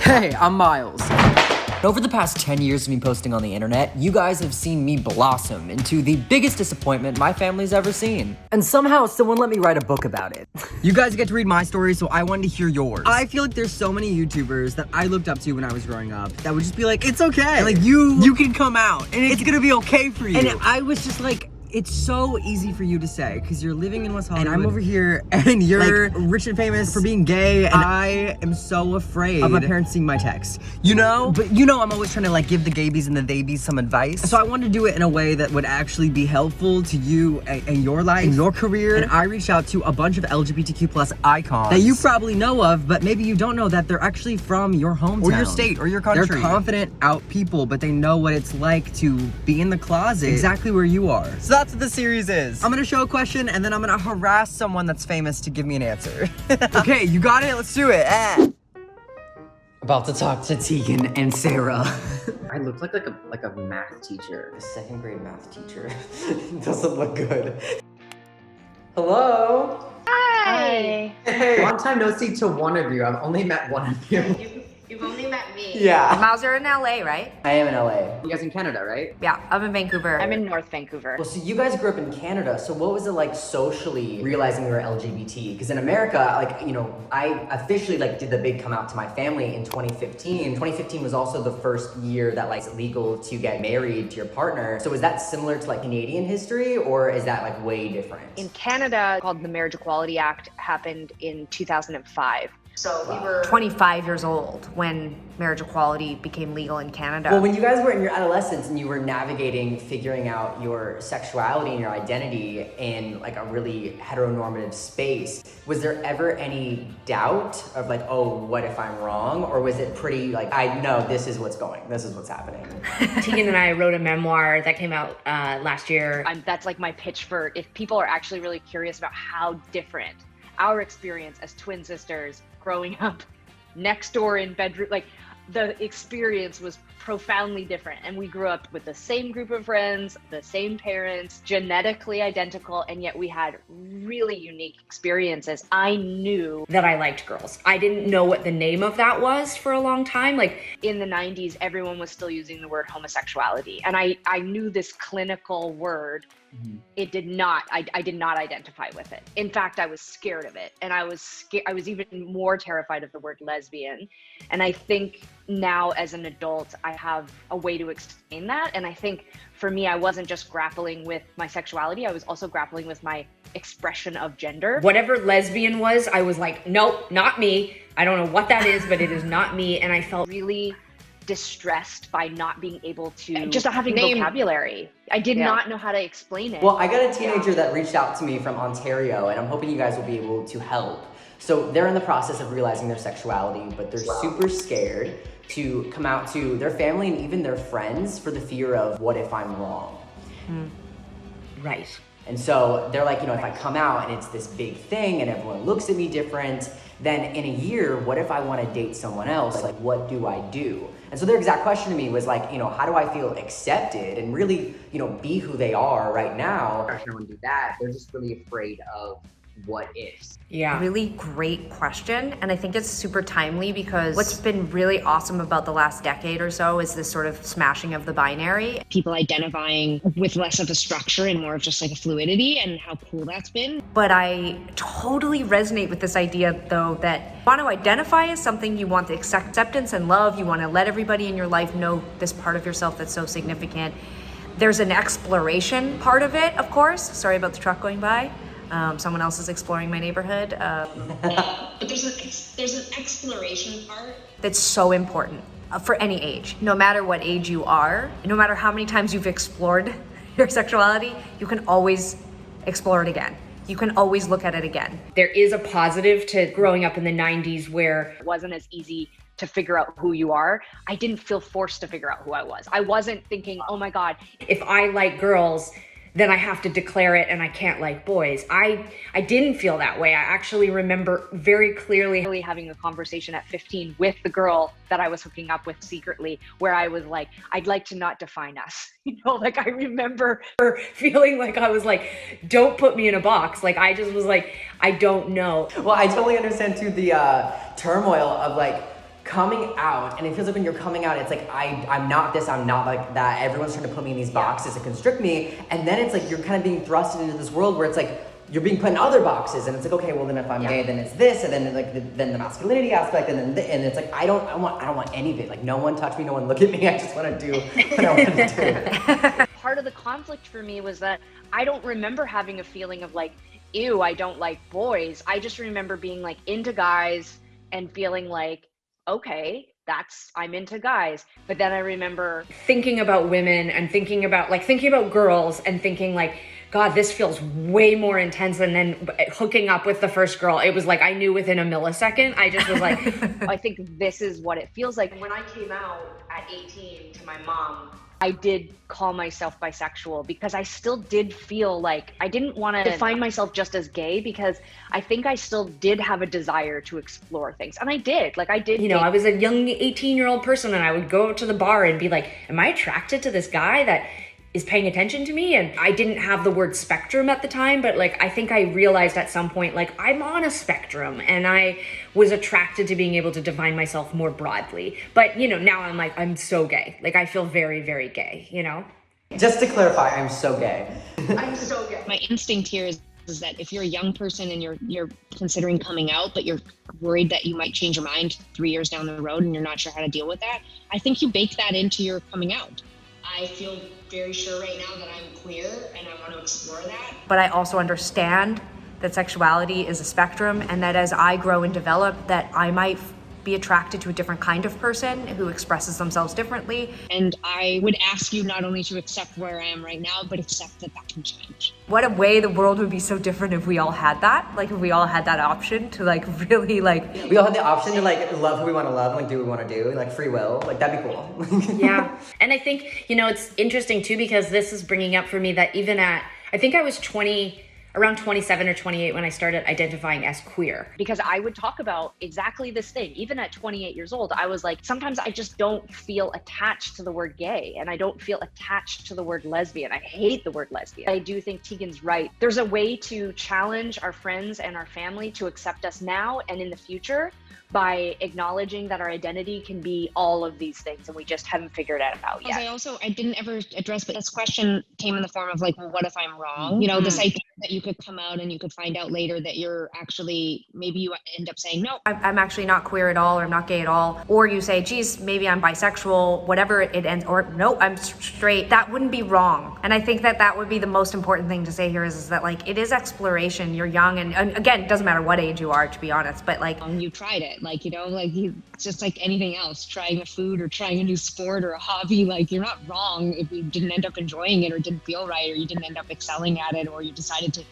Hey, I'm Miles. Over the past 10 years of me posting on the internet, you guys have seen me blossom into the biggest disappointment my family's ever seen. And somehow someone let me write a book about it. You guys get to read my story, so I wanted to hear yours. I feel like there's so many YouTubers that I looked up to when I was growing up that would just be like, it's okay. Like you can come out and it's gonna be okay for you. And I was just like, it's so easy for you to say because you're living in West Hollywood and I'm over here and you're like, rich and famous for being gay, and I am so afraid of my parents seeing my text, you know? But you know I'm always trying to like give the gabies and the theybies some advice. So I wanted to do it in a way that would actually be helpful to you and your life and your career. And I reached out to a bunch of LGBTQ plus icons that you probably know of, but maybe you don't know that they're actually from your hometown or your state or your country. They're confident out people, but they know what it's like to be in the closet exactly where you are. So that's what the series is. I'm gonna show a question and then I'm gonna harass someone that's famous to give me an answer. Okay, you got it? Let's do it. About to talk to Tegan and Sara. I look like a math teacher. The second grade math teacher. Doesn't look good. Hello? Hi. Hey. Long time no see to one of you. I've only met one of you. You've only met me. Yeah. Miles, you're in LA, right? I am in LA. You guys in Canada, right? Yeah, I'm in Vancouver. I'm in North Vancouver. Well, so you guys grew up in Canada, so what was it like socially realizing you were LGBT? Because in America, like, you know, I officially like did the big come out to my family in 2015. 2015 was also the first year that like it's legal to get married to your partner. So is that similar to like Canadian history, or is that like way different? In Canada, called the Marriage Equality Act, happened in 2005. So we were 25 years old when marriage equality became legal in Canada. Well, when you guys were in your adolescence and you were navigating, figuring out your sexuality and your identity in like a really heteronormative space, was there ever any doubt of like, oh, what if I'm wrong? Or was it pretty like, I know this is what's happening? Tegan and I wrote a memoir that came out last year. that's like my pitch for if people are actually really curious about how different our experience as twin sisters growing up next door in bedroom, like the experience was profoundly different. And we grew up with the same group of friends, the same parents, genetically identical, and yet we had really unique experiences. I knew that I liked girls. I didn't know what the name of that was for a long time. Like in the 90s, everyone was still using the word homosexuality. And I knew this clinical word. Mm-hmm. I did not identify with it. In fact, I was scared of it. And I was even more terrified of the word lesbian. And I think now as an adult, I have a way to explain that. And I think for me, I wasn't just grappling with my sexuality, I was also grappling with my expression of gender. Whatever lesbian was, I was like, nope, not me. I don't know what that is, but it is not me. And I felt really distressed by not being able to just not having vocabulary. I did not know how to explain it. Well, I got a teenager that reached out to me from Ontario, and I'm hoping you guys will be able to help. So they're in the process of realizing their sexuality, but they're super scared to come out to their family and even their friends for the fear of what if I'm wrong? Right. And so they're like, you know, if I come out and it's this big thing and everyone looks at me different, then in a year, what if I want to date someone else? Like, what do I do? And so their exact question to me was like, you know, how do I feel accepted and really, you know, be who they are right now? No one do that. They're just really afraid of what ifs. Yeah. Really great question. And I think it's super timely because what's been really awesome about the last decade or so is this sort of smashing of the binary. People identifying with less of a structure and more of just like a fluidity, and how cool that's been. But I totally resonate with this idea though that you want to identify as something, you want the acceptance and love, you want to let everybody in your life know this part of yourself that's so significant. There's an exploration part of it, of course. Sorry about the truck going by. Someone else is exploring my neighborhood. But there's an exploration part that's so important for any age. No matter what age you are, no matter how many times you've explored your sexuality, you can always explore it again. You can always look at it again. There is a positive to growing up in the 90s where it wasn't as easy to figure out who you are. I didn't feel forced to figure out who I was. I wasn't thinking, oh my God, if I like girls, then I have to declare it and I can't like boys. I didn't feel that way. I actually remember very clearly having a conversation at 15 with the girl that I was hooking up with secretly, where I was like, I'd like to not define us. You know, like I remember feeling like I was like, don't put me in a box. Like I just was like, I don't know. Well, I totally understand too the turmoil of like coming out, and it feels like when you're coming out, it's like, I'm not this, I'm not like that. Everyone's trying to put me in these boxes and constrict me. And then it's like, you're kind of being thrusted into this world where it's like, you're being put in other boxes, and it's like, okay, well then if I'm gay, then it's this, and then like then the masculinity aspect, and then and it's like, I don't want any of it. Like, no one touch me, no one look at me. I just want to do what I want to do. Part of the conflict for me was that I don't remember having a feeling of like, ew, I don't like boys. I just remember being like into guys and feeling like, okay, I'm into guys. But then I remember thinking about women and thinking about girls and thinking like, God, this feels way more intense. And then hooking up with the first girl, it was like, I knew within a millisecond. I just was like, I think this is what it feels like. When I came out at 18 to my mom, I did call myself bisexual because I still did feel like I didn't want to define myself just as gay, because I think I still did have a desire to explore things. And I did. Like, I did. You know, I was a young 18-year-old person, and I would go to the bar and be like, am I attracted to this guy that is paying attention to me? And I didn't have the word spectrum at the time, but like, I think I realized at some point, like, I'm on a spectrum, and I was attracted to being able to define myself more broadly. But, you know, now I'm like, I'm so gay. Like, I feel very, very gay, you know? Just to clarify, I'm so gay. I'm so gay. My instinct here is that if you're a young person and you're considering coming out, but you're worried that you might change your mind 3 years down the road and you're not sure how to deal with that, I think you bake that into your coming out. I feel very sure right now that I'm queer and I want to explore that. But I also understand that sexuality is a spectrum, and that as I grow and develop, that I might be attracted to a different kind of person who expresses themselves differently. And I would ask you not only to accept where I am right now, but accept that that can change. What a way the world would be so different if we all had that. Like, if we all had that option to like really like... We all had the option to like love who we want to love and like do what we want to do, like free will. Like, that'd be cool. Yeah. And I think, you know, it's interesting too, because this is bringing up for me that even at, I think I was around 27 or 28 when I started identifying as queer. Because I would talk about exactly this thing. Even at 28 years old, I was like, sometimes I just don't feel attached to the word gay, and I don't feel attached to the word lesbian. I hate the word lesbian. I do think Tegan's right. There's a way to challenge our friends and our family to accept us now and in the future by acknowledging that our identity can be all of these things, and we just haven't figured it out yet. I didn't ever address, but this question came in the form of like, well, what if I'm wrong? You know, this idea that you could come out and you could find out later that you're actually, maybe you end up saying, no, I'm actually not queer at all, or I'm not gay at all. Or you say, geez, maybe I'm bisexual, whatever it ends, or no, I'm straight. That wouldn't be wrong. And I think that that would be the most important thing to say here is that like, it is exploration. You're young, and again, it doesn't matter what age you are, to be honest, but like, you tried it. Like, you know, like it's just like anything else, trying a food or trying a new sport or a hobby. Like, you're not wrong if you didn't end up enjoying it or didn't feel right, or you didn't end up excelling at it, or you decided to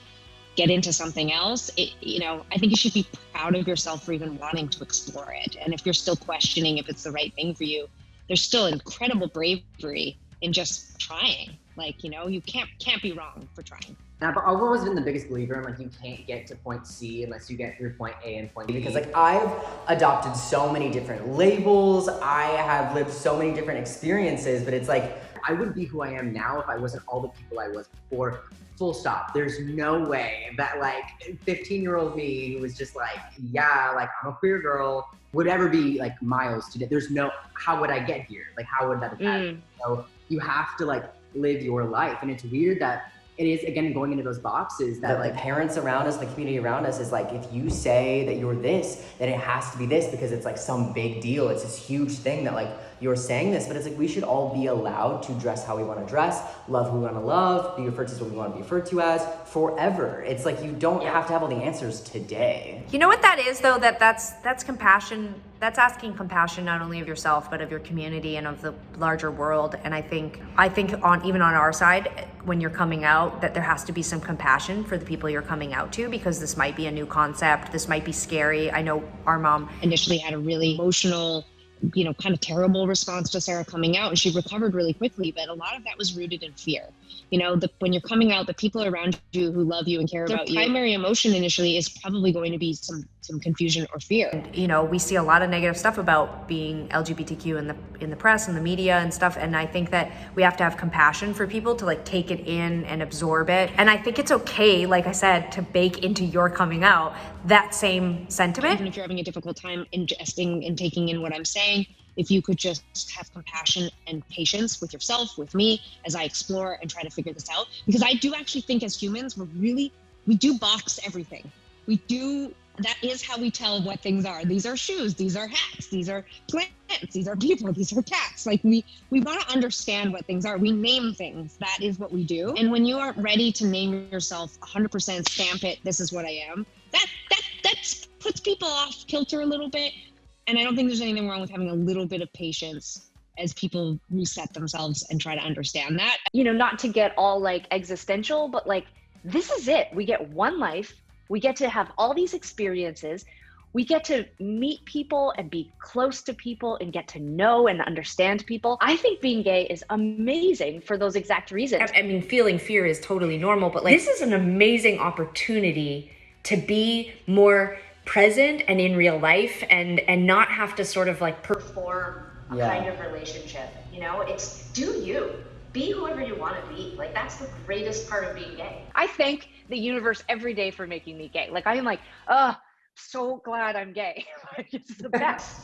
get into something else. You know, I think you should be proud of yourself for even wanting to explore it. And if you're still questioning if it's the right thing for you, there's still incredible bravery in just trying. Like, you know, you can't be wrong for trying. And I've always been the biggest believer in like, you can't get to point C unless you get through point A and point B. Because like, I've adopted so many different labels, I have lived so many different experiences, but it's like, I wouldn't be who I am now if I wasn't all the people I was before. Full stop. There's no way that like 15-year-old me who was just like, yeah, like I'm a queer girl, would ever be like Miles today. There's no, how would I get here? Like, how would that have happened? So you have to like live your life. And it's weird that it is, again, going into those boxes that like parents around us, the community around us is like, if you say that you're this, then it has to be this, because it's like some big deal. It's this huge thing that like, you're saying this, but it's like, we should all be allowed to dress how we want to dress, love who we want to love, be referred to as what we want to be referred to as forever. It's like, you don't have to have all the answers today. you know what that is though, that's compassion. That's asking compassion not only of yourself, but of your community and of the larger world. And I think even on our side, when you're coming out, that there has to be some compassion for the people you're coming out to, because this might be a new concept. This might be scary. I know our mom initially had a really emotional kind of terrible response to Sara coming out, and she recovered really quickly. But a lot of that was rooted in fear. When you're coming out, the people around you who love you and care about you, their primary emotion initially is probably going to be some confusion or fear. And, we see a lot of negative stuff about being LGBTQ in the press and the media and stuff. And I think that we have to have compassion for people to like take it in and absorb it. And I think it's okay, like I said, to bake into your coming out that same sentiment. Even if you're having a difficult time ingesting and taking in what I'm saying, if you could just have compassion and patience with yourself, with me, as I explore and try to figure this out. Because I do actually think as humans, we do box everything. That is how we tell what things are. These are shoes, these are hats, these are plants, these are people, these are cats. Like we want to understand what things are. We name things. That is what we do. And when you aren't ready to name yourself 100%, stamp it, this is what I am, that puts people off kilter a little bit. And I don't think there's anything wrong with having a little bit of patience as people reset themselves and try to understand that. Not to get all like existential, but like, this is it. We get one life. We get to have all these experiences. We get to meet people and be close to people and get to know and understand people. I think being gay is amazing for those exact reasons. I mean, feeling fear is totally normal, but like, this is an amazing opportunity to be more present and in real life and not have to sort of like perform a kind of relationship. It's do you. Be whoever you want to be. Like, that's the greatest part of being gay. I thank the universe every day for making me gay. Like, I am like, so glad I'm gay. Like, it's the best,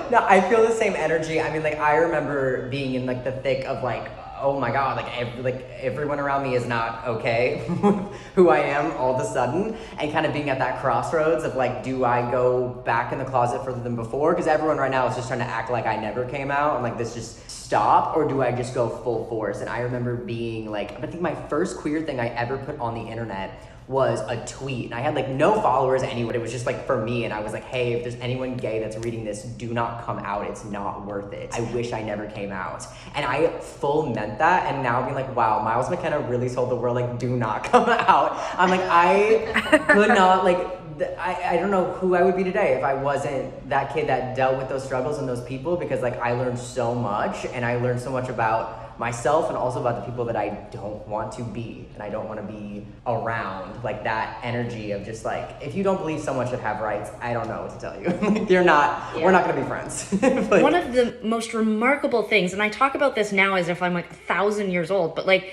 No, I feel the same energy. I mean, like, I remember being in like the thick of like, oh my God, like everyone around me is not okay with who I am all of a sudden, and kind of being at that crossroads of like, do I go back in the closet further than before? Because everyone right now is just trying to act like I never came out and like this just stop, or do I just go full force? And I remember being like, I think my first queer thing I ever put on the internet was a tweet, and I had like no followers anywhere. It was just like for me, and I was like, hey, if there's anyone gay that's reading this, do not come out. It's not worth it. I wish I never came out. And I full meant that, and now being like, wow, Miles McKenna really told the world like, do not come out. I'm like, I could not like, I don't know who I would be today if I wasn't that kid that dealt with those struggles and those people, because like I learned so much, and I learned so much about myself and also about the people that I don't want to be and I don't want to be around. Like that energy of just like, if you don't believe someone should have rights, I don't know what to tell you. Like, we're not going to be friends. Like, one of the most remarkable things, and I talk about this now as if I'm like 1,000 years old, but like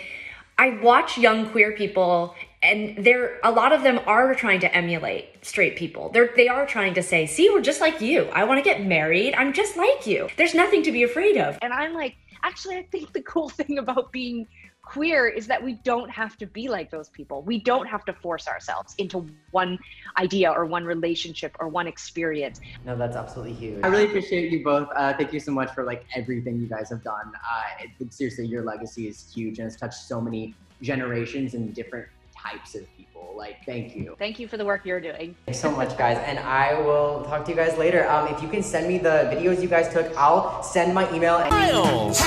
I watch young queer people, and a lot of them are trying to emulate straight people. They are trying to say, see, we're just like you. I want to get married. I'm just like you. There's nothing to be afraid of. And I'm like, actually, I think the cool thing about being queer is that we don't have to be like those people. We don't have to force ourselves into one idea or one relationship or one experience. No, that's absolutely huge. I really appreciate you both. Thank you so much for like everything you guys have done. Seriously, your legacy is huge, and it's touched so many generations and different types of people. Like, thank you. Thank you for the work you're doing. Thanks so much, guys. And I will talk to you guys later. If you can send me the videos you guys took, I'll send my email. Miles.